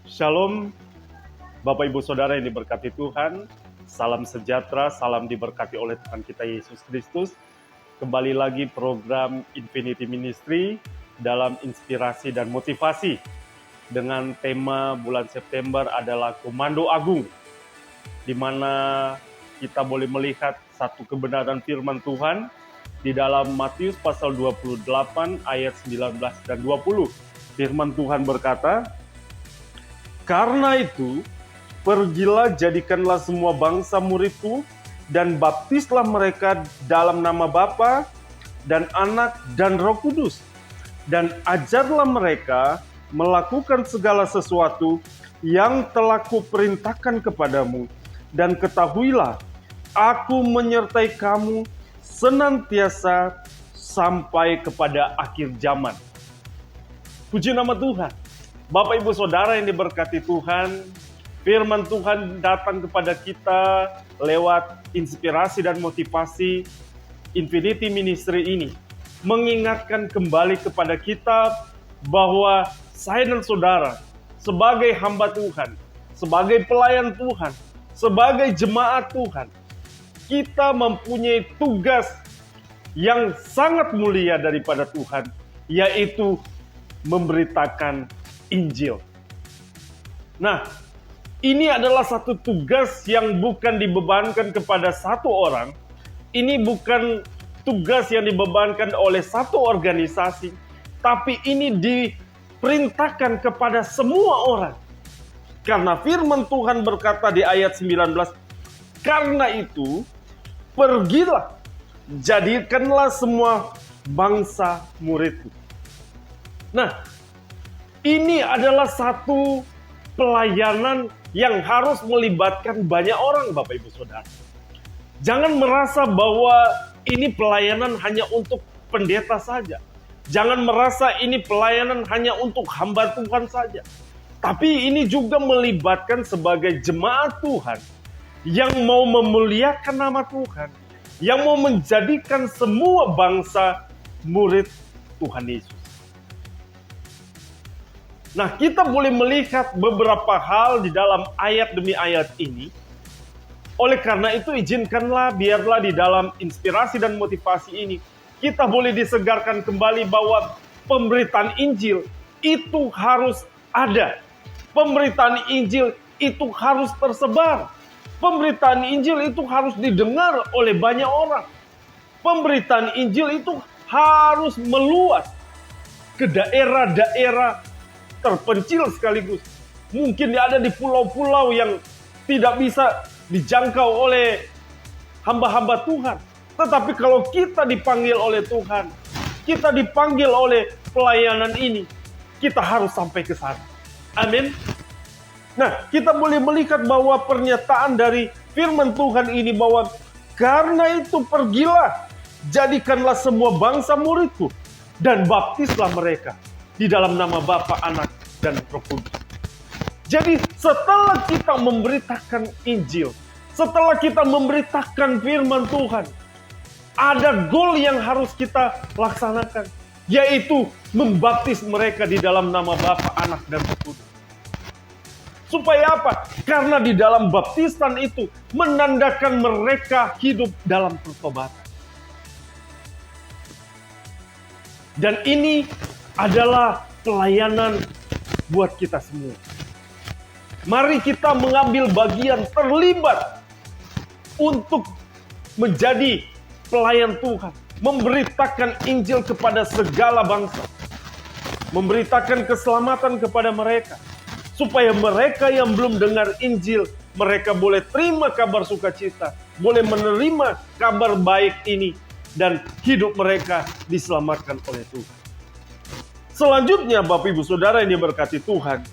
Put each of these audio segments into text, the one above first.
Shalom, Bapak Ibu Saudara yang diberkati Tuhan. Salam sejahtera, salam diberkati oleh Tuhan kita Yesus Kristus. Kembali lagi program Infinity Ministry dalam inspirasi dan motivasi. Dengan tema bulan September adalah Komando Agung, di mana kita boleh melihat satu kebenaran firman Tuhan di dalam Matius pasal 28 ayat 19 dan 20. Firman Tuhan berkata, "Karena itu, pergilah jadikanlah semua bangsa muridku dan baptislah mereka dalam nama Bapa dan Anak dan Roh Kudus, dan ajarlah mereka melakukan segala sesuatu yang telah kuperintahkan kepadamu, dan ketahuilah, aku menyertai kamu senantiasa sampai kepada akhir zaman." Puji nama Tuhan. Bapak Ibu Saudara yang diberkati Tuhan, firman Tuhan datang kepada kita lewat inspirasi dan motivasi Infinity Ministry ini, mengingatkan kembali kepada kita bahwa saya dan saudara sebagai hamba Tuhan, sebagai pelayan Tuhan, sebagai jemaat Tuhan, kita mempunyai tugas yang sangat mulia daripada Tuhan, yaitu memberitakan Injil. Nah, ini adalah satu tugas yang bukan dibebankan kepada satu orang. Ini bukan tugas yang dibebankan oleh satu organisasi, tapi ini diperintahkan kepada semua orang. Karena firman Tuhan berkata di ayat 19, "Karena itu, pergilah, jadikanlah semua bangsa muridku." Nah, ini adalah satu pelayanan yang harus melibatkan banyak orang, Bapak Ibu Saudara. Jangan merasa bahwa ini pelayanan hanya untuk pendeta saja. Jangan merasa ini pelayanan hanya untuk hamba Tuhan saja. Tapi ini juga melibatkan sebagai jemaat Tuhan yang mau memuliakan nama Tuhan, yang mau menjadikan semua bangsa murid Tuhan Yesus. Nah, kita boleh melihat beberapa hal di dalam ayat demi ayat ini. Oleh karena itu, izinkanlah biarlah di dalam inspirasi dan motivasi ini, kita boleh disegarkan kembali bahwa pemberitaan Injil itu harus ada. Pemberitaan Injil itu harus tersebar. Pemberitaan Injil itu harus didengar oleh banyak orang. Pemberitaan Injil itu harus meluas ke daerah-daerah terpencil sekaligus. Mungkin ada di pulau-pulau yang tidak bisa dijangkau oleh hamba-hamba Tuhan. Tetapi kalau kita dipanggil oleh Tuhan, kita dipanggil oleh pelayanan ini, kita harus sampai ke sana. Amin. Nah, kita boleh melihat bahwa pernyataan dari firman Tuhan ini bahwa karena itu pergilah, jadikanlah semua bangsa muridku, dan baptislah mereka di dalam nama Bapa, Anak, dan Roh Kudus. Jadi setelah kita memberitakan Injil, setelah kita memberitakan firman Tuhan, ada goal yang harus kita laksanakan, yaitu membaptis mereka di dalam nama Bapa, Anak, dan Roh Kudus. Supaya apa? Karena di dalam baptisan itu menandakan mereka hidup dalam pertobatan. Dan ini adalah pelayanan buat kita semua. Mari kita mengambil bagian terlibat untuk menjadi pelayan Tuhan, memberitakan Injil kepada segala bangsa, memberitakan keselamatan kepada mereka, supaya mereka yang belum dengar Injil, mereka boleh terima kabar sukacita, boleh menerima kabar baik ini, dan hidup mereka diselamatkan oleh Tuhan. Selanjutnya, Bapak Ibu Saudara yang diberkati Tuhan,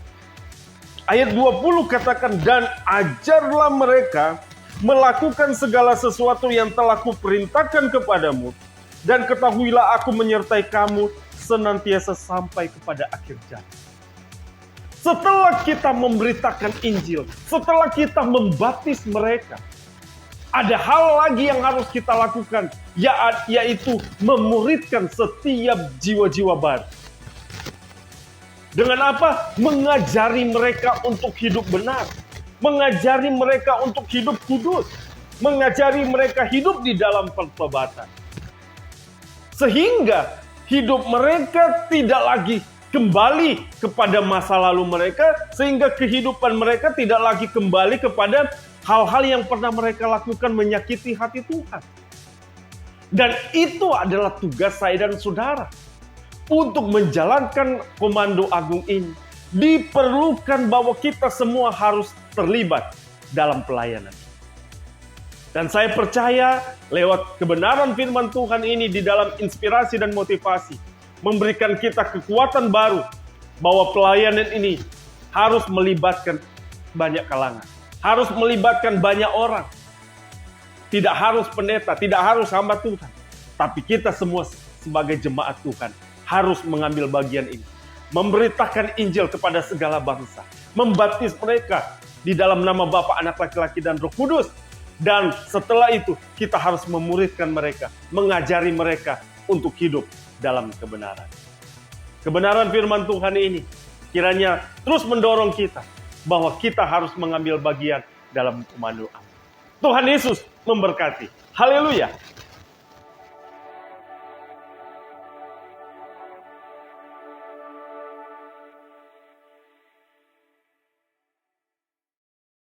ayat 20 katakan, "Dan ajarlah mereka melakukan segala sesuatu yang telah kuperintahkan kepadamu, dan ketahuilah aku menyertai kamu senantiasa sampai kepada akhir zaman." Setelah kita memberitakan Injil, setelah kita membaptis mereka, ada hal lagi yang harus kita lakukan, yaitu memuridkan setiap jiwa-jiwa baru. Dengan apa? Mengajari mereka untuk hidup benar. Mengajari mereka untuk hidup kudus. Mengajari mereka hidup di dalam pertobatan. Sehingga hidup mereka tidak lagi kembali kepada masa lalu mereka, sehingga kehidupan mereka tidak lagi kembali kepada hal-hal yang pernah mereka lakukan menyakiti hati Tuhan. Dan itu adalah tugas saya dan saudara. Untuk menjalankan komando agung ini, diperlukan bahwa kita semua harus terlibat dalam pelayanan. Dan saya percaya lewat kebenaran firman Tuhan ini di dalam inspirasi dan motivasi, memberikan kita kekuatan baru bahwa pelayanan ini harus melibatkan banyak kalangan. Harus melibatkan banyak orang. Tidak harus pendeta, tidak harus hamba Tuhan. Tapi kita semua sebagai jemaat Tuhan harus mengambil bagian ini. Memberitakan Injil kepada segala bangsa. Membaptis mereka di dalam nama Bapa, Anak laki-laki, dan Roh Kudus. Dan setelah itu kita harus memuridkan mereka, mengajari mereka untuk hidup dalam kebenaran. Kebenaran firman Tuhan ini kiranya terus mendorong kita bahwa kita harus mengambil bagian dalam komando agung. Tuhan Yesus memberkati. Haleluya.